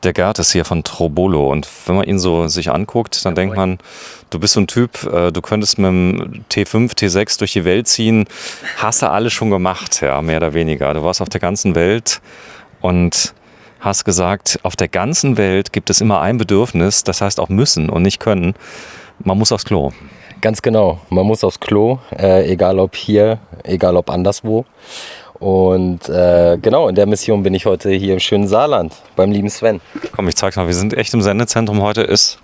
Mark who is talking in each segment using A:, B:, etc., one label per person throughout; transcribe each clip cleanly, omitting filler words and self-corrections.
A: Der Gerd ist hier von Trobolo und wenn man ihn so sich anguckt, dann denkt man, du bist so ein Typ, du könntest mit dem T5, T6 durch die Welt ziehen, hast du alles schon gemacht, ja, mehr oder weniger. Du warst auf der ganzen Welt und hast gesagt, auf der ganzen Welt gibt es immer ein Bedürfnis, das heißt auch müssen und nicht können. Man muss aufs Klo.
B: Ganz genau, man muss aufs Klo, egal ob hier, egal ob anderswo. Und genau, in der Mission bin ich heute hier im schönen Saarland beim lieben Sven.
A: Komm, ich zeig's mal, wir sind echt im Sendezentrum. Heute ist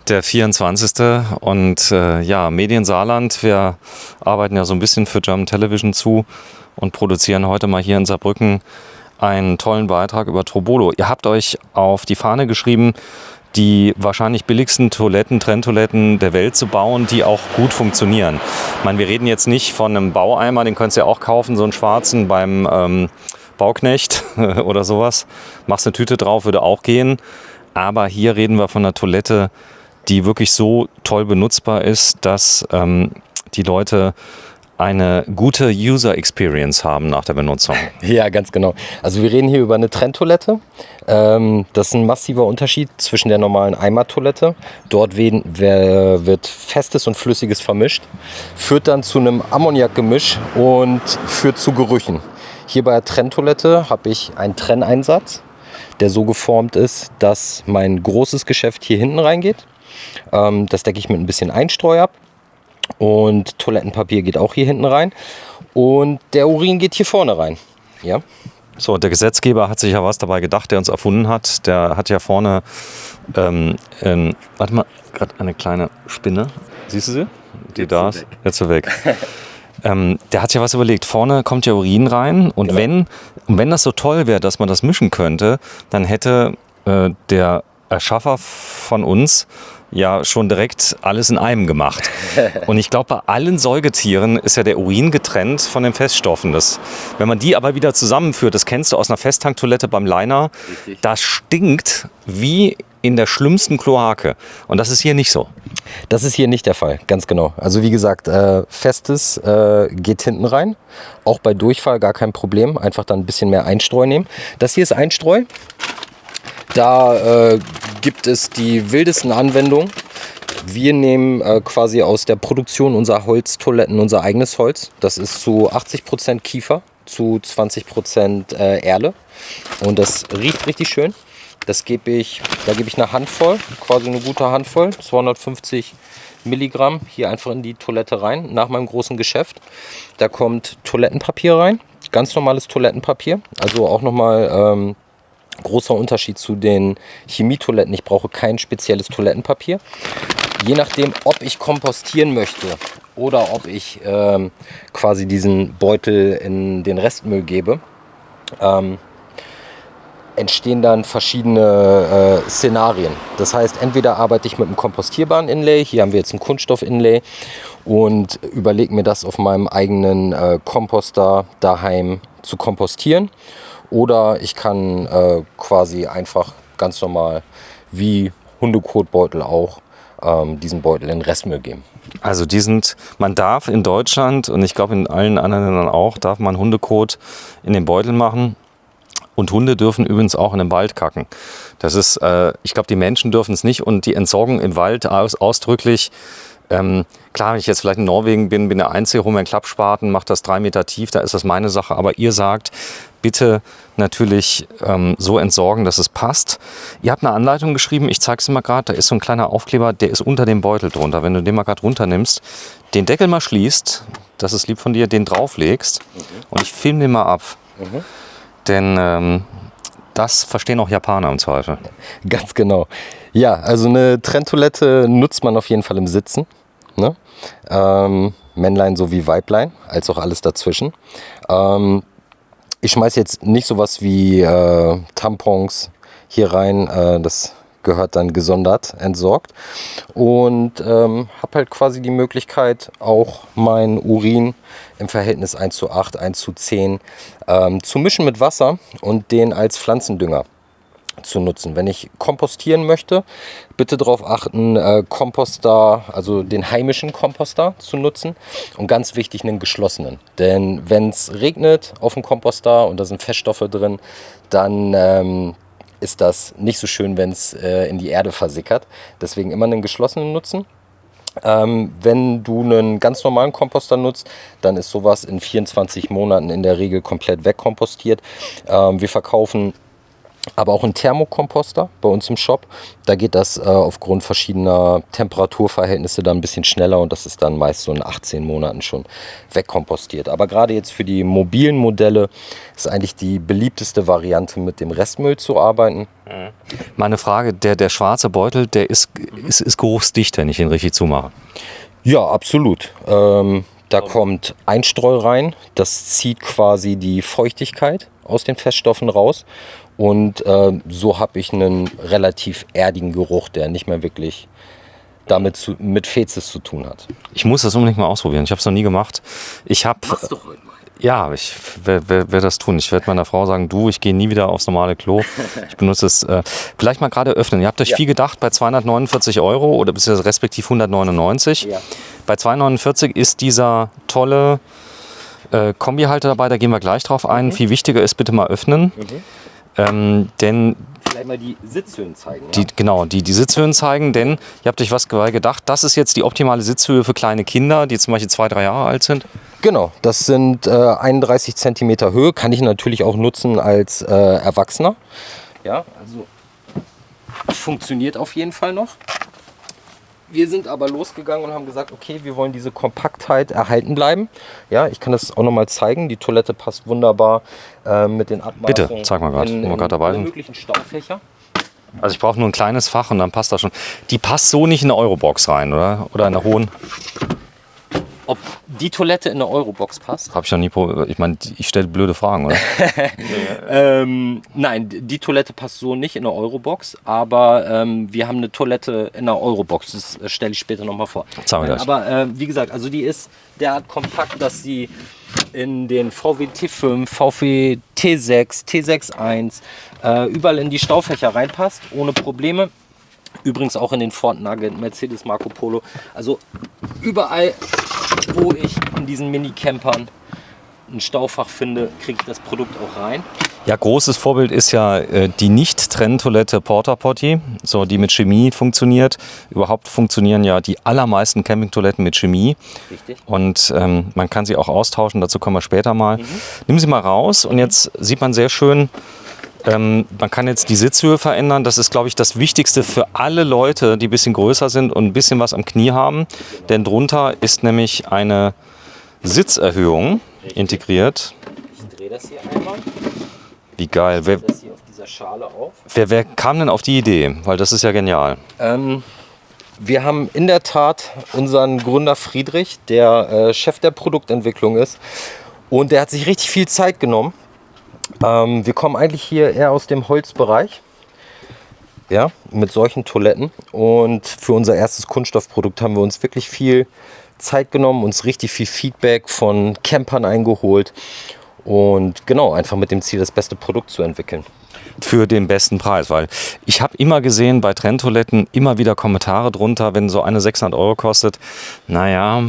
A: der 24. Und ja, Medien Saarland, wir arbeiten ja so ein bisschen für German Television zu und produzieren heute mal hier in Saarbrücken einen tollen Beitrag über Trobolo. Ihr habt euch auf die Fahne geschrieben, die wahrscheinlich billigsten Toiletten, Trenntoiletten der Welt zu bauen, die auch gut funktionieren. Ich meine, wir reden jetzt nicht von einem Baueimer, den könntest du ja auch kaufen, so einen schwarzen beim Bauknecht oder sowas. Machst eine Tüte drauf, würde auch gehen. Aber hier reden wir von einer Toilette, die wirklich so toll benutzbar ist, dass die Leute eine gute User Experience haben nach der Benutzung.
B: Ja, ganz genau. Also wir reden hier über eine Trenntoilette. Das ist ein massiver Unterschied zwischen der normalen Eimertoilette. Dort wird Festes und Flüssiges vermischt, führt dann zu einem Ammoniakgemisch und führt zu Gerüchen. Hier bei der Trenntoilette habe ich einen Trenneinsatz, der so geformt ist, dass mein großes Geschäft hier hinten reingeht. Das decke ich mit ein bisschen Einstreu ab. Und Toilettenpapier geht auch hier hinten rein. Und der Urin geht hier vorne rein. Ja.
A: So, der Gesetzgeber hat sich ja was dabei gedacht, der uns erfunden hat. Der hat ja vorne, warte mal, gerade eine kleine Spinne. Siehst du sie? Die jetzt da ist. Jetzt so weg. Der hat ja was überlegt. Vorne kommt ja Urin rein. Und
B: Genau.
A: wenn das so toll wäre, dass man das mischen könnte, dann hätte der Erschaffer von uns ja schon direkt alles in einem gemacht. Und ich glaube, bei allen Säugetieren ist ja der Urin getrennt von den Feststoffen. Wenn man die aber wieder zusammenführt, das kennst du aus einer Festtanktoilette beim Liner, das stinkt wie in der schlimmsten Kloake. Und das ist hier nicht so.
B: Das ist hier nicht der Fall, ganz genau. Also wie gesagt, Festes geht hinten rein. Auch bei Durchfall gar kein Problem. Einfach dann ein bisschen mehr Einstreu nehmen. Das hier ist Einstreu. Da gibt es die wildesten Anwendungen. Wir nehmen quasi aus der Produktion unserer Holztoiletten unser eigenes Holz. Das ist zu 80% Kiefer, zu 20% Erle. Und das riecht richtig schön. Da gebe ich eine Handvoll, quasi eine gute Handvoll, 250 Milligramm hier einfach in die Toilette rein, nach meinem großen Geschäft. Da kommt Toilettenpapier rein, ganz normales Toilettenpapier. Also auch nochmal großer Unterschied zu den Chemietoiletten. Ich brauche kein spezielles Toilettenpapier. Je nachdem, ob ich kompostieren möchte oder ob ich quasi diesen Beutel in den Restmüll gebe, entstehen dann verschiedene Szenarien. Das heißt, entweder arbeite ich mit einem kompostierbaren Inlay, hier haben wir jetzt ein Kunststoff-Inlay, und überlege mir das auf meinem eigenen Komposter daheim zu kompostieren. Oder ich kann quasi einfach ganz normal wie Hundekotbeutel auch diesen Beutel in den Restmüll geben.
A: Also man darf in Deutschland und ich glaube in allen anderen Ländern auch, darf man Hundekot in den Beutel machen. Und Hunde dürfen übrigens auch in den Wald kacken. Das ist, ich glaube, die Menschen dürfen es nicht. Und die Entsorgung im Wald ausdrücklich. Klar, wenn ich jetzt vielleicht in Norwegen bin der Einzige, hole mir einen Klappspaten, mache das 3 Meter tief, da ist das meine Sache. Aber ihr sagt, bitte natürlich so entsorgen, dass es passt. Ihr habt eine Anleitung geschrieben, ich zeige es dir mal gerade, da ist so ein kleiner Aufkleber, der ist unter dem Beutel drunter. Wenn du den mal gerade runternimmst, den Deckel mal schließt, das ist lieb von dir, den drauflegst und ich filme den mal ab. Denn das verstehen auch Japaner im Zweifel.
B: Ganz genau. Ja, also eine Trenntoilette nutzt man auf jeden Fall im Sitzen. Ne? Männlein sowie Weiblein, als auch alles dazwischen. Ich schmeiße jetzt nicht sowas wie Tampons hier rein. Das gehört dann gesondert entsorgt. Und habe halt quasi die Möglichkeit, auch meinen Urin im Verhältnis 1:8, 1:10 zu mischen mit Wasser und den als Pflanzendünger zu nutzen. Wenn ich kompostieren möchte, bitte darauf achten, Komposter, also den heimischen Komposter zu nutzen und ganz wichtig, einen geschlossenen. Denn wenn es regnet auf dem Komposter und da sind Feststoffe drin, dann ist das nicht so schön, wenn es in die Erde versickert. Deswegen immer einen geschlossenen nutzen. Wenn du einen ganz normalen Komposter nutzt, dann ist sowas in 24 Monaten in der Regel komplett wegkompostiert. Wir verkaufen aber auch einen Thermokomposter bei uns im Shop. Da geht das aufgrund verschiedener Temperaturverhältnisse dann ein bisschen schneller und das ist dann meist so in 18 Monaten schon wegkompostiert. Aber gerade jetzt für die mobilen Modelle ist eigentlich die beliebteste Variante, mit dem Restmüll zu arbeiten.
A: Meine Frage, der schwarze Beutel, der ist geruchsdicht, wenn ich ihn richtig zumache.
B: Ja, absolut. Da kommt Einstreu rein, das zieht quasi die Feuchtigkeit aus den Feststoffen raus und so habe ich einen relativ erdigen Geruch, der nicht mehr wirklich mit Fezes zu tun hat.
A: Ich muss das unbedingt mal ausprobieren, ich habe es noch nie gemacht.
B: Mach's doch heute mal.
A: Ja, ich werde das tun. Ich werde meiner Frau sagen, du, ich gehe nie wieder aufs normale Klo. Ich benutze es. Vielleicht mal gerade öffnen. Ihr habt euch viel gedacht bei 249 Euro oder beziehungsweise respektive 199.
B: Ja.
A: Bei 249 ist dieser tolle Kombihalter dabei, da gehen wir gleich drauf ein. Viel wichtiger ist, bitte mal öffnen. Denn
B: Vielleicht mal die Sitzhöhen zeigen.
A: die Sitzhöhen zeigen, denn ihr habt euch was dabei gedacht, das ist jetzt die optimale Sitzhöhe für kleine Kinder, die zum Beispiel 2-3 Jahre alt sind.
B: Genau, das sind 31 cm Höhe, kann ich natürlich auch nutzen als Erwachsener. Ja, also funktioniert auf jeden Fall noch. Wir sind aber losgegangen und haben gesagt, okay, wir wollen diese Kompaktheit erhalten bleiben. Ja, ich kann das auch nochmal zeigen. Die Toilette passt wunderbar mit den Abmaßen.
A: Bitte, zeig mal gerade, wo wir gerade dabei sind.
B: Möglichen Staufächer.
A: Also ich brauche nur ein kleines Fach und dann passt das schon. Die passt so nicht in eine Eurobox rein, oder? Oder in eine hohen?
B: Ob die Toilette in eine Eurobox passt?
A: Habe ich noch nie probiert. Ich meine, ich stelle blöde Fragen, oder?
B: Nein, die Toilette passt so nicht in eine Eurobox, aber wir haben eine Toilette in einer Eurobox. Das stelle ich später nochmal vor.
A: Sagen wir gleich.
B: Aber wie gesagt, also die ist derart kompakt, dass sie in den VW T5, VW T6, T6.1 überall in die Staufächer reinpasst, ohne Probleme. Übrigens auch in den Ford Nugget, Mercedes Marco Polo. Also überall, wo ich in diesen Mini-Campern ein Staufach finde, kriege ich das Produkt auch rein.
A: Ja, großes Vorbild ist ja die Nicht-Trenntoilette Porta Potty, so, die mit Chemie funktioniert. Überhaupt funktionieren ja die allermeisten Campingtoiletten mit Chemie.
B: Richtig.
A: Und man kann sie auch austauschen, dazu kommen wir später mal. Nimm sie mal raus und jetzt sieht man sehr schön, man kann jetzt die Sitzhöhe verändern. Das ist, glaube ich, das Wichtigste für alle Leute, die ein bisschen größer sind und ein bisschen was am Knie haben. Denn drunter ist nämlich eine Sitzerhöhung integriert.
B: Ich drehe das hier einmal.
A: Wie geil.
B: Ich drehe das hier auf dieser Schale auf.
A: Wer kam denn auf die Idee? Weil das ist ja genial.
B: Wir haben in der Tat unseren Gründer Friedrich, der Chef der Produktentwicklung ist. Und der hat sich richtig viel Zeit genommen. Wir kommen eigentlich hier eher aus dem Holzbereich. Ja, mit solchen Toiletten. Und für unser erstes Kunststoffprodukt haben wir uns wirklich viel Zeit genommen, uns richtig viel Feedback von Campern eingeholt. Und genau, einfach mit dem Ziel, das beste Produkt zu entwickeln.
A: Für den besten Preis, weil ich habe immer gesehen bei Trenntoiletten immer wieder Kommentare drunter, wenn so eine 600 Euro kostet. Naja,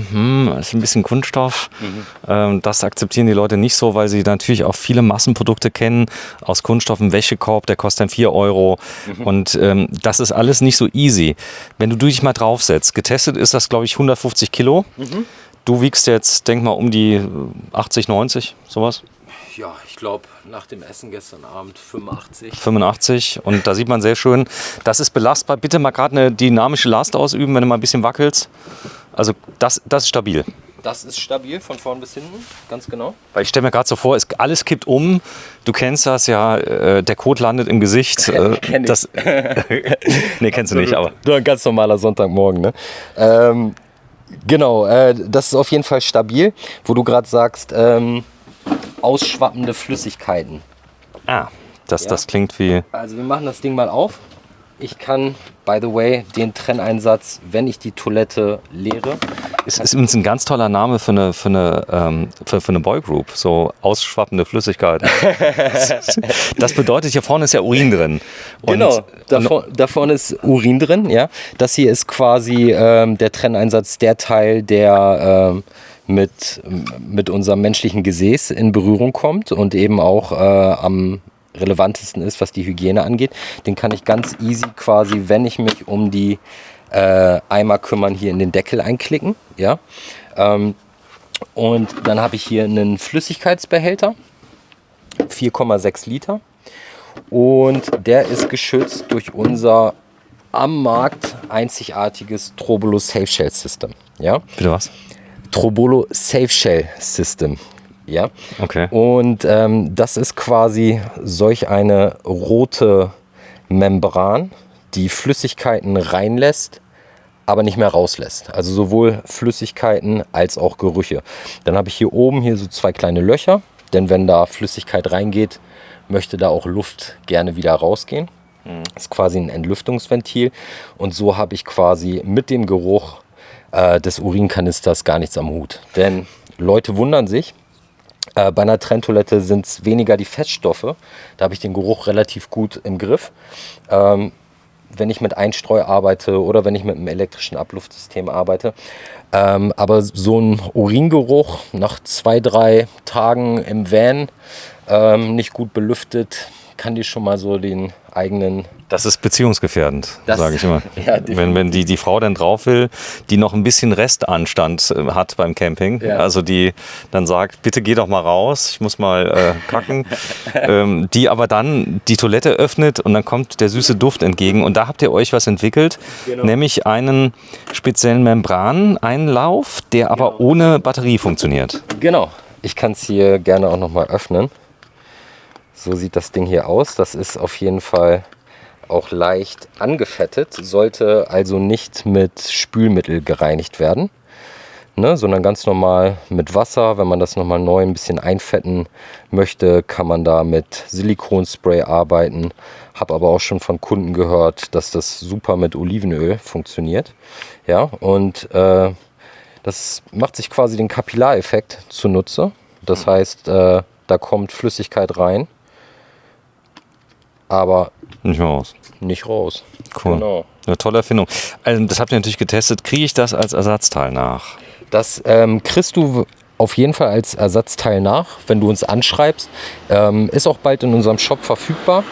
A: ist ein bisschen Kunststoff. Das akzeptieren die Leute nicht so, weil sie natürlich auch viele Massenprodukte kennen aus Kunststoff. Ein Wäschekorb, der kostet dann 4 Euro. Und das ist alles nicht so easy. Wenn du dich mal draufsetzt, getestet ist das, glaube ich, 150 Kilo. Du wiegst jetzt, denk mal, um die 80, 90, sowas.
B: Ja, ich glaube, nach dem Essen gestern Abend 85.
A: 85 und da sieht man sehr schön, das ist belastbar. Bitte mal gerade eine dynamische Last ausüben, wenn du mal ein bisschen wackelst. Also das ist stabil.
B: Das ist stabil, von vorn bis hinten, ganz genau.
A: Weil ich stelle mir gerade so vor, alles kippt um. Du kennst das ja, der Kot landet im Gesicht.
B: Kenn ich.
A: Nee, kennst du nicht, aber.
B: Nur ein ganz normaler Sonntagmorgen, ne? Genau, das ist auf jeden Fall stabil, wo du gerade sagst, ausschwappende Flüssigkeiten.
A: Das klingt wie...
B: Also wir machen das Ding mal auf. Ich kann, by the way, den Trenneinsatz, wenn ich die Toilette leere.
A: Ist übrigens ein ganz toller Name für eine Boygroup, so ausschwappende Flüssigkeit. Das bedeutet, hier vorne ist ja Urin drin.
B: Genau, da vorne ist Urin drin. Ja. Das hier ist quasi der Trenneinsatz, der Teil, der mit unserem menschlichen Gesäß in Berührung kommt und eben auch am relevantesten ist, was die Hygiene angeht. Den kann ich ganz easy quasi, wenn ich mich um die Eimer kümmern, hier in den Deckel einklicken. Ja? Und dann habe ich hier einen Flüssigkeitsbehälter, 4,6 Liter. Und der ist geschützt durch unser am Markt einzigartiges Trobolo Safe Shell System. Ja?
A: Bitte was?
B: Trobolo Safe Shell System. Ja?
A: Okay.
B: Und das ist quasi solch eine rote Membran, die Flüssigkeiten reinlässt, aber nicht mehr rauslässt. Also sowohl Flüssigkeiten als auch Gerüche. Dann habe ich hier oben hier so 2 kleine Löcher, denn wenn da Flüssigkeit reingeht, möchte da auch Luft gerne wieder rausgehen. Das ist quasi ein Entlüftungsventil. Und so habe ich quasi mit dem Geruch des Urinkanisters gar nichts am Hut. Denn Leute wundern sich, bei einer Trenntoilette sind es weniger die Feststoffe. Da habe ich den Geruch relativ gut im Griff. Wenn ich mit Einstreu arbeite oder wenn ich mit einem elektrischen Abluftsystem arbeite. Aber so ein Uringeruch nach 2, 3 Tagen im Van, nicht gut belüftet, kann dir schon mal so den eigenen...
A: Das ist beziehungsgefährdend, sage ich immer.
B: Ja,
A: wenn die Frau dann drauf will, die noch ein bisschen Restanstand hat beim Camping,
B: ja.
A: Also die dann sagt, bitte geh doch mal raus, ich muss mal kacken, die aber dann die Toilette öffnet und dann kommt der süße Duft entgegen und da habt ihr euch was entwickelt,
B: Genau.
A: Nämlich einen speziellen Membraneinlauf, der aber ohne Batterie funktioniert.
B: Genau. Ich kann es hier gerne auch noch mal öffnen. So sieht das Ding hier aus. Das ist auf jeden Fall auch leicht angefettet, sollte also nicht mit Spülmittel gereinigt werden, ne, sondern ganz normal mit Wasser. Wenn man das nochmal neu ein bisschen einfetten möchte, kann man da mit Silikonspray arbeiten. Habe aber auch schon von Kunden gehört, dass das super mit Olivenöl funktioniert. Ja, und das macht sich quasi den Kapillareffekt zunutze. Das heißt, da kommt Flüssigkeit rein, aber
A: Nicht mehr raus.
B: nicht raus.
A: Cool.
B: Genau.
A: Eine tolle Erfindung. Also das habt ihr natürlich getestet. Kriege ich das als Ersatzteil nach?
B: Das kriegst du auf jeden Fall als Ersatzteil nach, wenn du uns anschreibst. Ist auch bald in unserem Shop verfügbar.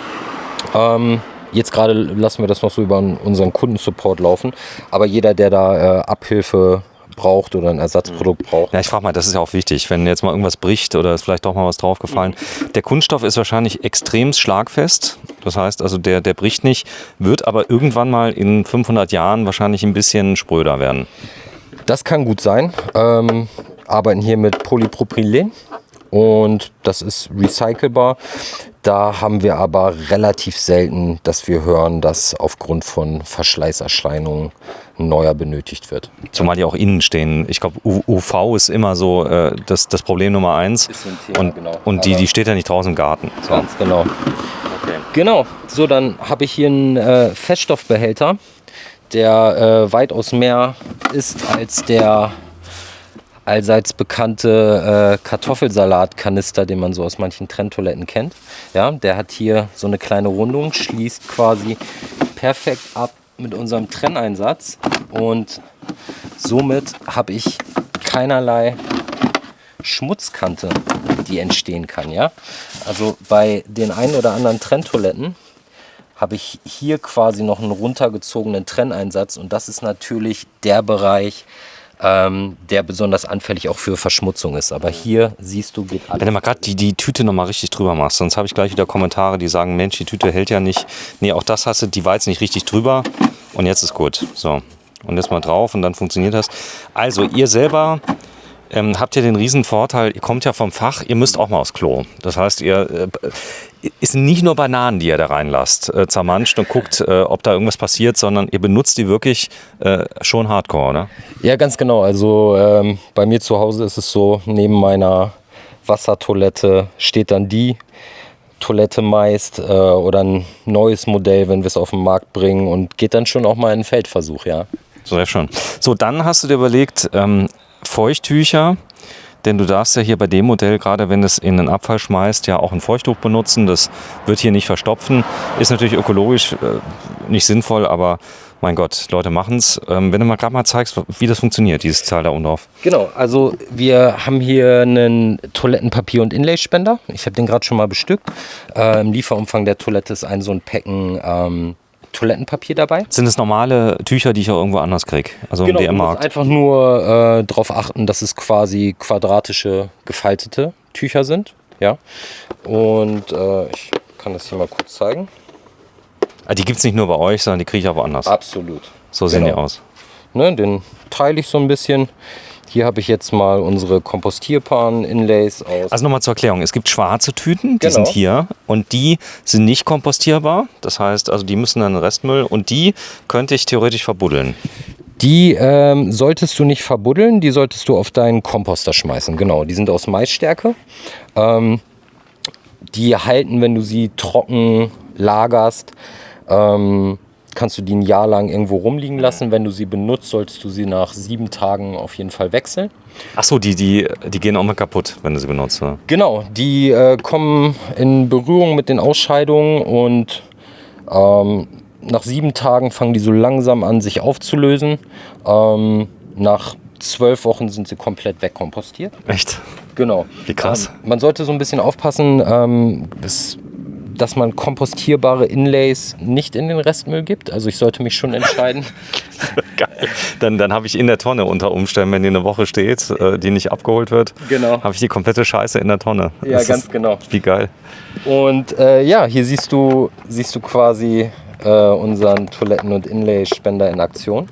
B: Jetzt gerade lassen wir das noch so über unseren Kundensupport laufen. Aber jeder, der da Abhilfe braucht oder ein Ersatzprodukt braucht.
A: Ja, ich frage mal, das ist ja auch wichtig, wenn jetzt mal irgendwas bricht oder ist vielleicht doch mal was draufgefallen. Der Kunststoff ist wahrscheinlich extrem schlagfest. Das heißt also, der bricht nicht, wird aber irgendwann mal in 500 Jahren wahrscheinlich ein bisschen spröder werden.
B: Das kann gut sein. Arbeiten hier mit Polypropylen und das ist recycelbar. Da haben wir aber relativ selten, dass wir hören, dass aufgrund von Verschleißerscheinungen ein neuer benötigt wird.
A: Zumal die auch innen stehen. Ich glaube, UV ist immer so das Problem Nummer 1.
B: Ist so ein Thema,
A: und
B: genau.
A: und die steht ja nicht draußen im Garten. So.
B: Ganz genau.
A: Okay.
B: Genau, so dann habe ich hier einen Feststoffbehälter, der weitaus mehr ist als der allseits bekannte Kartoffelsalatkanister, den man so aus manchen Trenntoiletten kennt. Ja, der hat hier so eine kleine Rundung, schließt quasi perfekt ab mit unserem Trenneinsatz und somit habe ich keinerlei Schmutzkante, die entstehen kann. Ja? Also bei den einen oder anderen Trenntoiletten habe ich hier quasi noch einen runtergezogenen Trenneinsatz und das ist natürlich der Bereich, der besonders anfällig auch für Verschmutzung ist. Aber hier siehst du, geht alles.
A: Wenn du mal gerade die Tüte noch mal richtig drüber machst, sonst habe ich gleich wieder Kommentare, die sagen, Mensch, die Tüte hält ja nicht. Nee, auch das hast du, die war jetzt nicht richtig drüber und jetzt ist gut. So, und jetzt mal drauf und dann funktioniert das. Also ihr selber habt ihr den riesen Vorteil, ihr kommt ja vom Fach, ihr müsst auch mal aufs Klo. Das heißt, ihr ist nicht nur Bananen, die ihr da reinlasst, zermanscht und guckt, ob da irgendwas passiert, sondern ihr benutzt die wirklich schon hardcore, oder?
B: Ja, ganz genau. Also bei mir zu Hause ist es so, neben meiner Wassertoilette steht dann die Toilette meist oder ein neues Modell, wenn wir es auf den Markt bringen und geht dann schon auch mal in einen Feldversuch, ja.
A: So, sehr schön. So, dann hast du dir überlegt, Feuchttücher, denn du darfst ja hier bei dem Modell, gerade wenn du es in den Abfall schmeißt, ja auch ein Feuchttuch benutzen. Das wird hier nicht verstopfen. Ist natürlich ökologisch nicht sinnvoll, aber mein Gott, Leute machen's. Wenn du mal gerade mal zeigst, wie das funktioniert, dieses Teil da oben drauf.
B: Genau, also wir haben hier einen Toilettenpapier- und Inlay-Spender. Ich habe den gerade schon mal bestückt. Im Lieferumfang der Toilette ist so ein Packen Toilettenpapier dabei.
A: Sind es normale Tücher, die ich auch irgendwo anders kriege? Also
B: Genau,
A: im
B: du musst
A: DM-Markt?
B: einfach nur darauf achten, dass es quasi quadratische, gefaltete Tücher sind. Ja. Und ich kann das hier mal kurz zeigen.
A: Die gibt es nicht nur bei euch, sondern die kriege ich auch woanders.
B: Absolut.
A: So sehen
B: Genau.
A: die aus.
B: Ne, den teile ich so ein bisschen. Hier habe ich jetzt mal unsere Kompostierpaaren-Inlays aus.
A: Also nochmal zur Erklärung, es gibt schwarze Tüten, die
B: Genau.
A: sind hier und die sind nicht kompostierbar. Das heißt, also die müssen dann in den Restmüll und die könnte ich theoretisch verbuddeln.
B: Die solltest du nicht verbuddeln, die solltest du auf deinen Komposter schmeißen. Genau, die sind aus Maisstärke. Die halten, wenn du sie trocken lagerst, kannst du die ein Jahr lang irgendwo rumliegen lassen. Wenn du sie benutzt, solltest du sie nach 7 Tagen auf jeden Fall wechseln.
A: Achso, die gehen auch mal kaputt, wenn du sie benutzt. Oder?
B: Genau, die kommen in Berührung mit den Ausscheidungen und nach 7 Tagen fangen die so langsam an, sich aufzulösen. Nach 12 Wochen sind sie komplett wegkompostiert.
A: Echt?
B: Genau.
A: Wie krass.
B: Man sollte so ein bisschen aufpassen, dass man kompostierbare Inlays nicht in den Restmüll gibt. Also ich sollte mich schon entscheiden.
A: Geil. Dann habe ich in der Tonne unter Umständen, wenn die eine Woche steht, die nicht abgeholt wird,
B: Genau.
A: habe ich die komplette Scheiße in der Tonne.
B: Ja, ganz genau.
A: Wie geil.
B: Und ja, hier siehst du quasi unseren Toiletten- und Inlay-Spender in Aktion.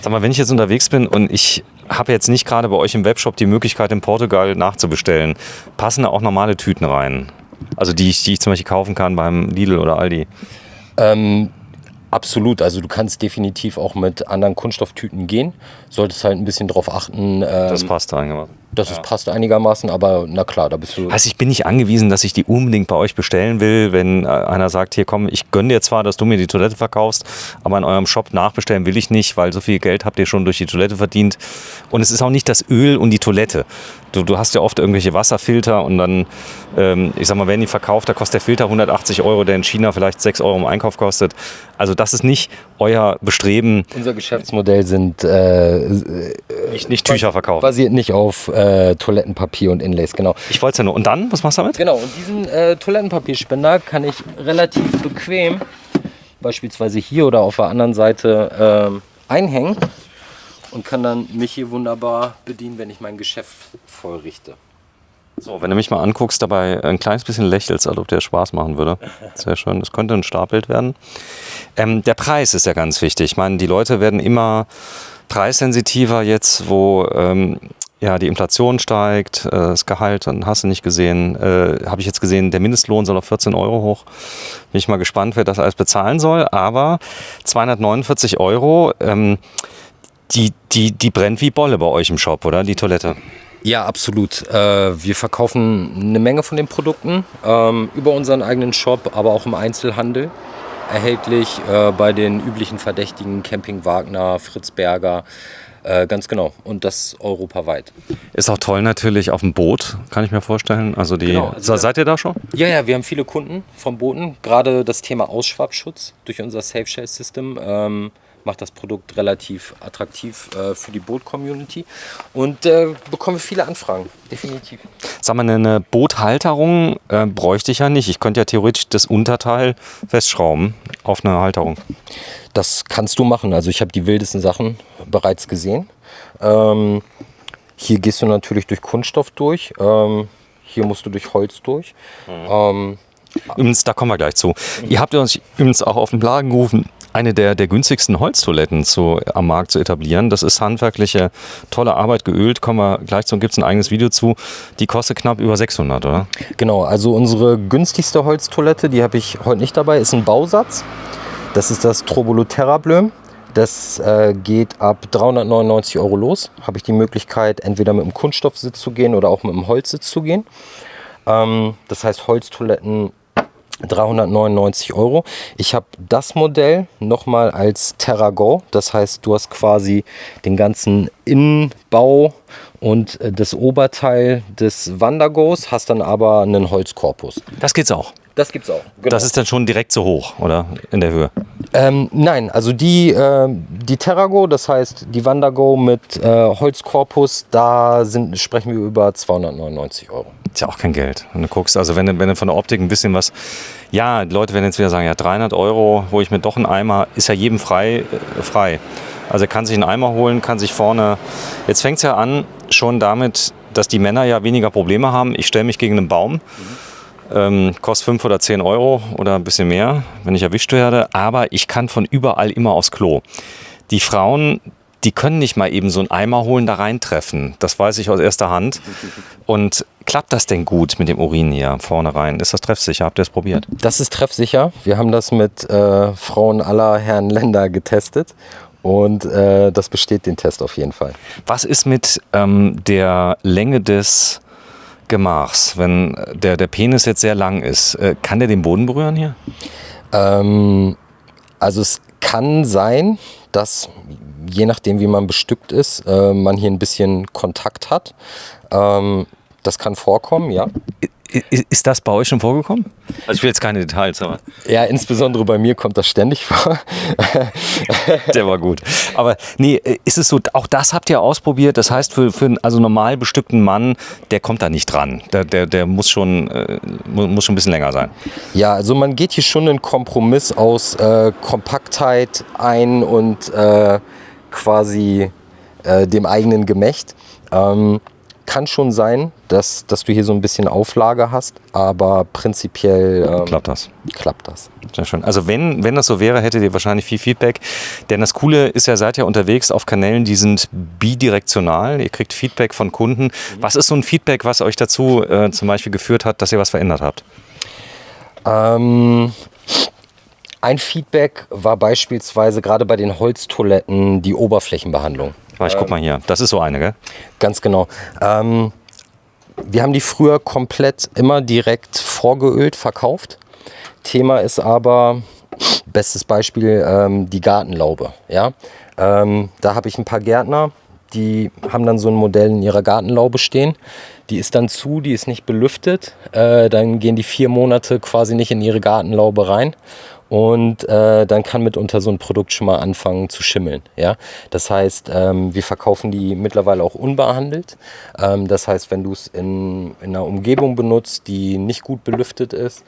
A: Sag mal, wenn ich jetzt unterwegs bin und ich habe jetzt nicht gerade bei euch im Webshop die Möglichkeit, in Portugal nachzubestellen, passen da auch normale Tüten rein? Also die ich zum Beispiel kaufen kann beim Lidl oder Aldi?
B: Absolut, also du kannst definitiv auch mit anderen Kunststofftüten gehen. Solltest halt ein bisschen drauf achten,
A: Das passt einigermaßen.
B: dass es passt einigermaßen, aber na klar, da bist du...
A: Also ich bin nicht angewiesen, dass ich die unbedingt bei euch bestellen will, wenn einer sagt, hier komm, ich gönne dir zwar, dass du mir die Toilette verkaufst, aber in eurem Shop nachbestellen will ich nicht, weil so viel Geld habt ihr schon durch die Toilette verdient. Und es ist auch nicht das Öl und die Toilette. Du hast ja oft irgendwelche Wasserfilter und dann, ich sag mal, wenn die verkauft, da kostet der Filter 180 €, der in China vielleicht 6 € im Einkauf kostet. Also das ist nicht euer Bestreben.
B: Unser Geschäftsmodell sind
A: Nicht Tücher verkaufen.
B: basiert nicht auf Toilettenpapier und Inlays, genau.
A: Ich wollte es ja nur. Und dann, was machst du damit?
B: Genau, und diesen Toilettenpapierspender kann ich relativ bequem, beispielsweise hier oder auf der anderen Seite, einhängen und kann dann mich hier wunderbar bedienen, wenn ich mein Geschäft vollrichte.
A: So, wenn du mich mal anguckst, dabei ein kleines bisschen lächelst, als ob der Spaß machen würde. Sehr schön. Das könnte ein Startbild werden. Der Preis ist ja ganz wichtig. Ich meine, die Leute werden immer preissensitiver jetzt, wo ja, die Inflation steigt, das Gehalt, dann hast du nicht gesehen, habe ich jetzt gesehen, der Mindestlohn soll auf 14 € hoch. Bin ich mal gespannt, wer das alles bezahlen soll. Aber 249 €, die brennt wie Bolle bei euch im Shop, oder? Die Toilette.
B: Ja, absolut. Wir verkaufen eine Menge von den Produkten über unseren eigenen Shop, aber auch im Einzelhandel. Erhältlich bei den üblichen Verdächtigen, Camping Wagner, Fritz Berger, ganz genau. Und das europaweit.
A: Ist auch toll natürlich auf dem Boot, kann ich mir vorstellen. Also
B: Genau, also
A: seid ihr da schon?
B: Ja, wir haben viele Kunden vom Booten. Gerade das Thema Ausschwabschutz durch unser Safe Shell System macht das Produkt relativ attraktiv für die Boot-Community und bekommen wir viele Anfragen, definitiv.
A: Sag mal, eine Boothalterung bräuchte ich ja nicht. Ich könnte ja theoretisch das Unterteil festschrauben auf eine Halterung.
B: Das kannst du machen. Also ich habe die wildesten Sachen bereits gesehen. Hier gehst du natürlich durch Kunststoff durch. Hier musst du durch Holz durch.
A: Übrigens, da kommen wir gleich zu. Ihr habt uns übrigens auch auf den Plan gerufen, eine der günstigsten Holztoiletten am Markt zu etablieren. Das ist handwerkliche, tolle Arbeit, geölt. Kommen wir gleich zu, gibt es ein eigenes Video zu. Die kostet knapp über 600, oder?
B: Genau, also unsere günstigste Holztoilette, die habe ich heute nicht dabei, ist ein Bausatz. Das ist das Trobolo Terrablüm. Das geht ab 399 € los. Habe ich die Möglichkeit, entweder mit einem Kunststoffsitz zu gehen oder auch mit einem Holzsitz zu gehen. Das heißt Holztoiletten 399 €. Ich habe das Modell nochmal als TerraGo. Das heißt, du hast quasi den ganzen Innenbau und das Oberteil des Wandergos, hast dann aber einen Holzkorpus.
A: Das geht's auch.
B: Das gibt's auch. Genau.
A: Das ist dann schon direkt so hoch, oder? In der Höhe.
B: Nein, also die TerraGo, das heißt die Wandergo mit Holzkorpus, sprechen wir über 299 €.
A: Ist ja auch kein Geld. Wenn du guckst, also wenn du von der Optik ein bisschen was, ja, die Leute werden jetzt wieder sagen, ja, 300 €, wo ich mir doch einen Eimer, ist ja jedem frei. Also er kann sich einen Eimer holen, kann sich vorne, jetzt fängt es ja an schon damit, dass die Männer ja weniger Probleme haben. Ich stelle mich gegen einen Baum, kostet 5 oder 10 € oder ein bisschen mehr, wenn ich erwischt werde, aber ich kann von überall immer aufs Klo. Die Frauen, die können nicht mal eben so einen Eimer holen, da reintreffen. Das weiß ich aus erster Hand. Und klappt das denn gut mit dem Urin hier vorne rein? Ist das treffsicher? Habt ihr es probiert?
B: Das ist treffsicher. Wir haben das mit Frauen aller Herren Länder getestet und das besteht den Test auf jeden Fall.
A: Was ist mit der Länge des Gemachs? Wenn der Penis jetzt sehr lang ist, kann der den Boden berühren hier?
B: Also es kann sein, dass je nachdem, wie man bestückt ist, man hier ein bisschen Kontakt hat. Das kann vorkommen, ja.
A: Ist das bei euch schon vorgekommen? Also ich will jetzt keine Details, aber...
B: Ja, insbesondere bei mir kommt das ständig vor.
A: Der war gut. Aber nee, ist es so, auch das habt ihr ausprobiert? Das heißt, für einen also normal bestückten Mann, der kommt da nicht dran. Der muss schon ein bisschen länger sein.
B: Ja, also man geht hier schon einen Kompromiss aus Kompaktheit ein und quasi dem eigenen Gemächt. Kann schon sein, dass du hier so ein bisschen Auflage hast, aber prinzipiell
A: Klappt das.
B: Sehr
A: schön. Also wenn das so wäre, hättet ihr wahrscheinlich viel Feedback. Denn das Coole ist ja, seid ihr unterwegs auf Kanälen, die sind bidirektional. Ihr kriegt Feedback von Kunden. Was ist so ein Feedback, was euch dazu zum Beispiel geführt hat, dass ihr was verändert habt?
B: Ein Feedback war beispielsweise gerade bei den Holztoiletten die Oberflächenbehandlung.
A: Ich guck mal hier, das ist so eine, gell?
B: Ganz genau. Wir haben die früher komplett immer direkt vorgeölt verkauft. Thema ist aber, bestes Beispiel, die Gartenlaube. Ja? Da habe ich ein paar Gärtner, die haben dann so ein Modell in ihrer Gartenlaube stehen. Die ist dann zu, die ist nicht belüftet. Dann gehen die 4 Monate quasi nicht in ihre Gartenlaube rein. Und dann kann mitunter so ein Produkt schon mal anfangen zu schimmeln. Ja? Das heißt, wir verkaufen die mittlerweile auch unbehandelt. Das heißt, wenn du es in einer Umgebung benutzt, die nicht gut belüftet ist,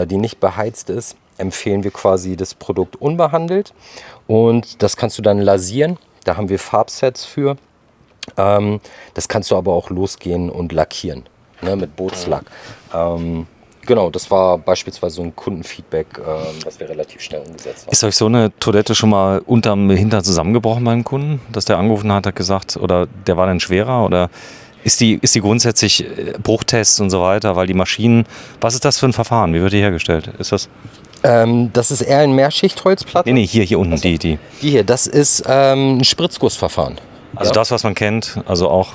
B: die nicht beheizt ist, empfehlen wir quasi das Produkt unbehandelt. Und das kannst du dann lasieren. Da haben wir Farbsets für. Das kannst du aber auch losgehen und lackieren, ne, mit Bootslack. Genau, das war beispielsweise so ein Kundenfeedback, was wir relativ schnell umgesetzt haben.
A: Ist euch so eine Toilette schon mal unterm Hintern zusammengebrochen beim Kunden, dass der angerufen hat gesagt, oder der war dann schwerer, oder ist die grundsätzlich Bruchtests und so weiter, weil die Maschinen, was ist das für ein Verfahren, wie wird die hergestellt? Ist das?
B: Das ist eher ein Mehrschichtholzplatte.
A: Nee, hier unten,
B: also,
A: die.
B: Die hier, das ist ein Spritzgussverfahren.
A: Also das, was man kennt, also auch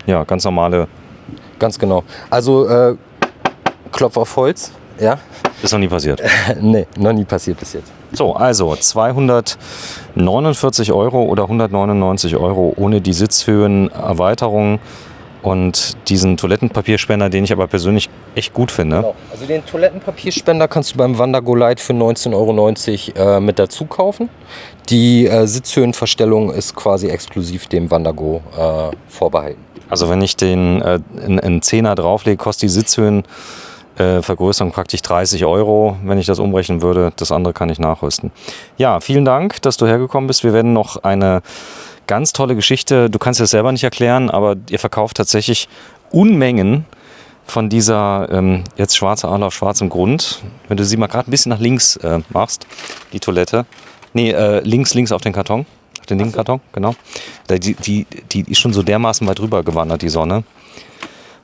A: ganz normale.
B: Ganz genau. Also Klopf auf Holz, ja.
A: Ist noch nie passiert.
B: Nee, noch nie passiert bis jetzt.
A: So, also 249 € oder 199 € ohne die Sitzhöhenerweiterung und diesen Toilettenpapierspender, den ich aber persönlich echt gut finde.
B: Genau. Also den Toilettenpapierspender kannst du beim Wandergo Light für 19,90 € mit dazu kaufen. Die Sitzhöhenverstellung ist quasi exklusiv dem Wandergo vorbehalten.
A: Also wenn ich den einen Zehner drauflege, kostet die Sitzhöhenvergrößerung praktisch 30 €, wenn ich das umrechnen würde. Das andere kann ich nachrüsten. Ja, vielen Dank, dass du hergekommen bist. Wir werden noch eine ganz tolle Geschichte, du kannst es selber nicht erklären, aber ihr verkauft tatsächlich Unmengen von dieser jetzt schwarze Aale auf schwarzem Grund. Wenn du sie mal gerade ein bisschen nach links machst, die Toilette. Nee, links auf den Karton. Auf den linken Karton, genau. Die ist schon so dermaßen weit rüber gewandert, die Sonne.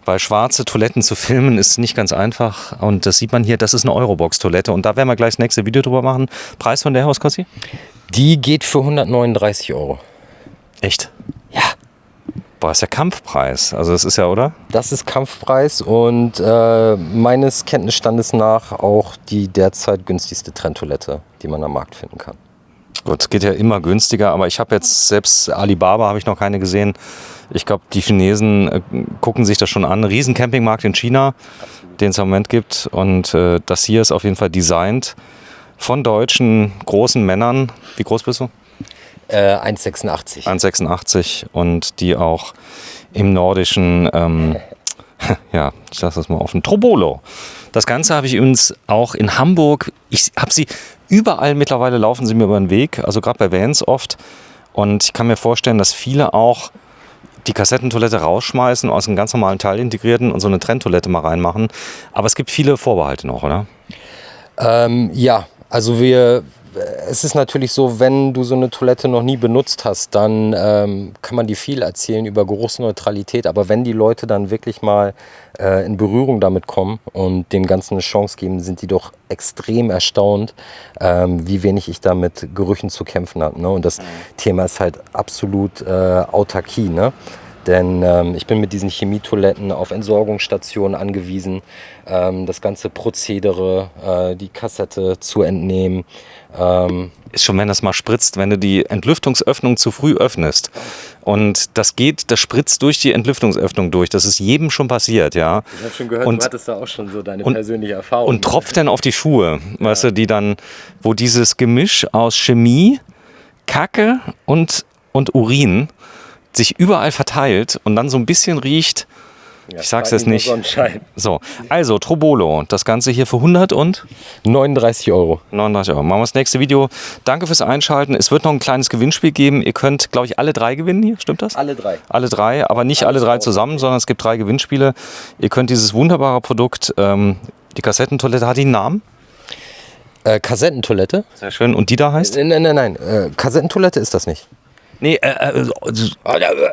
A: Weil schwarze Toiletten zu filmen ist nicht ganz einfach. Und das sieht man hier, das ist eine Eurobox-Toilette. Und da werden wir gleich das nächste Video drüber machen. Preis von der, was kostet die?
B: Die geht für 139 €.
A: Echt?
B: Ja.
A: Boah, ist ja Kampfpreis. Also das ist ja, oder?
B: Das ist Kampfpreis und meines Kenntnisstandes nach auch die derzeit günstigste Trendtoilette, die man am Markt finden kann.
A: Gut, es geht ja immer günstiger, aber ich habe jetzt selbst Alibaba, habe ich noch keine gesehen. Ich glaube, die Chinesen gucken sich das schon an. Riesen Campingmarkt in China, den es im Moment gibt. Und das hier ist auf jeden Fall designt von deutschen großen Männern. Wie groß bist du?
B: 1,86.
A: 1,86 und die auch im nordischen, ja, ich lasse das mal offen, Trobolo. Das Ganze habe ich übrigens auch in Hamburg. Ich habe sie überall mittlerweile, laufen sie mir über den Weg, also gerade bei Vans oft. Und ich kann mir vorstellen, dass viele auch die Kassettentoilette rausschmeißen, aus einem ganz normalen Teil integrierten und so eine Trenntoilette mal reinmachen. Aber es gibt viele Vorbehalte noch, oder?
B: Ja, also es ist natürlich so, wenn du so eine Toilette noch nie benutzt hast, dann kann man dir viel erzählen über Geruchsneutralität. Aber wenn die Leute dann wirklich mal in Berührung damit kommen und dem Ganzen eine Chance geben, sind die doch extrem erstaunt, wie wenig ich da mit Gerüchen zu kämpfen habe. Ne? Und das Thema ist halt absolut Autarkie. Ne? Denn ich bin mit diesen Chemietoiletten auf Entsorgungsstationen angewiesen, das ganze Prozedere, die Kassette zu entnehmen.
A: Ist schon, wenn das mal spritzt, wenn du die Entlüftungsöffnung zu früh öffnest. Und das spritzt durch die Entlüftungsöffnung durch. Das ist jedem schon passiert, ja.
B: Ich habe schon gehört, du hattest da auch schon so deine persönliche Erfahrung.
A: Und tropft dann auf die Schuhe, weißt du, die dann, wo dieses Gemisch aus Chemie, Kacke und Urin sich überall verteilt und dann so ein bisschen riecht. Ja, ich sag's jetzt nicht. So, also Trobolo, das Ganze hier für
B: 139 Euro.
A: 39 Euro. Machen wir das nächste Video. Danke fürs Einschalten. Es wird noch ein kleines Gewinnspiel geben. Ihr könnt, glaube ich, alle 3 gewinnen hier. Stimmt das?
B: Alle 3.
A: Alle 3, aber nicht alle 3 zusammen, sondern es gibt 3 Gewinnspiele. Ihr könnt dieses wunderbare Produkt, die Kassettentoilette, hat die einen Namen?
B: Kassettentoilette.
A: Sehr schön. Und die da heißt?
B: Nein. Kassettentoilette ist das nicht.
A: Nee,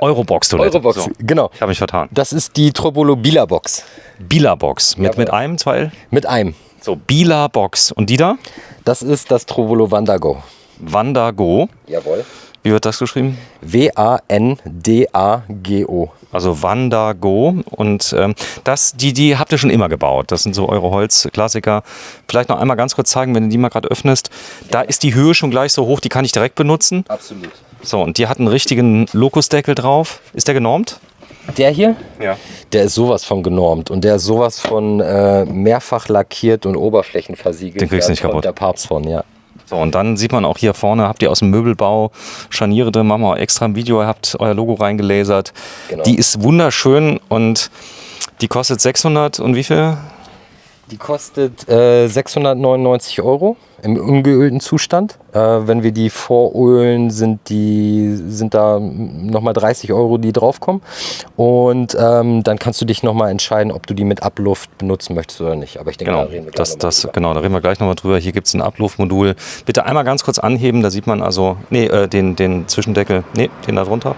A: Eurobox-Toilette.
B: Eurobox,
A: so.
B: Genau.
A: Ich habe mich vertan.
B: Das ist die Trobolo Bila-Box.
A: Bila-Box. Mit einem, 2?
B: Mit einem.
A: So, Bila-Box. Und die da?
B: Das ist das Trobolo Wandago.
A: Wandago.
B: Jawohl.
A: Wie wird das geschrieben?
B: Wandago.
A: Also Wandago. Und die habt ihr schon immer gebaut. Das sind so eure Holzklassiker. Vielleicht noch einmal ganz kurz zeigen, wenn du die mal gerade öffnest. Da ist die Höhe schon gleich so hoch, die kann ich direkt benutzen.
B: Absolut.
A: So, und die hat einen richtigen Lokusdeckel drauf. Ist der genormt?
B: Der hier?
A: Ja.
B: Der ist sowas von genormt und der ist sowas von mehrfach lackiert und oberflächenversiegelt.
A: Den kriegst du nicht kaputt.
B: Der Papst von, ja.
A: So, und dann sieht man auch hier vorne, habt ihr aus dem Möbelbau Scharniere drin, machen wir auch extra ein Video, ihr habt euer Logo reingelasert.
B: Genau.
A: Die ist wunderschön und die kostet 600 und wie viel?
B: Die kostet 699 Euro im ungeölten Zustand. Wenn wir die vorölen, sind da nochmal 30 Euro, die draufkommen. Und dann kannst du dich nochmal entscheiden, ob du die mit Abluft benutzen möchtest oder nicht. Aber ich denke,
A: genau,
B: da reden wir gleich nochmal drüber.
A: Genau, da reden wir gleich nochmal drüber. Hier gibt es ein Abluftmodul. Bitte einmal ganz kurz anheben, da sieht man also, den Zwischendeckel, den da drunter.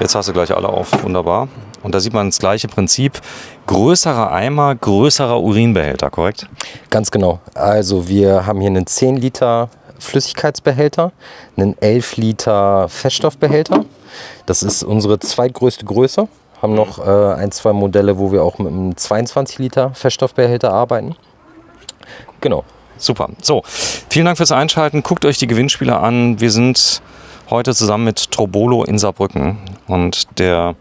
A: Jetzt hast du gleich alle auf, wunderbar. Und da sieht man das gleiche Prinzip. Größerer Eimer, größerer Urinbehälter, korrekt?
B: Ganz genau. Also wir haben hier einen 10 Liter Flüssigkeitsbehälter, einen 11 Liter Feststoffbehälter. Das ist unsere zweitgrößte Größe. Haben noch 1-2 Modelle, wo wir auch mit einem 22 Liter Feststoffbehälter arbeiten. Genau.
A: Super. So, vielen Dank fürs Einschalten. Guckt euch die Gewinnspiele an. Wir sind heute zusammen mit Trobolo in Saarbrücken und der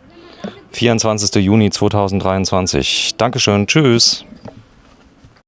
A: 24. Juni 2023. Dankeschön. Tschüss.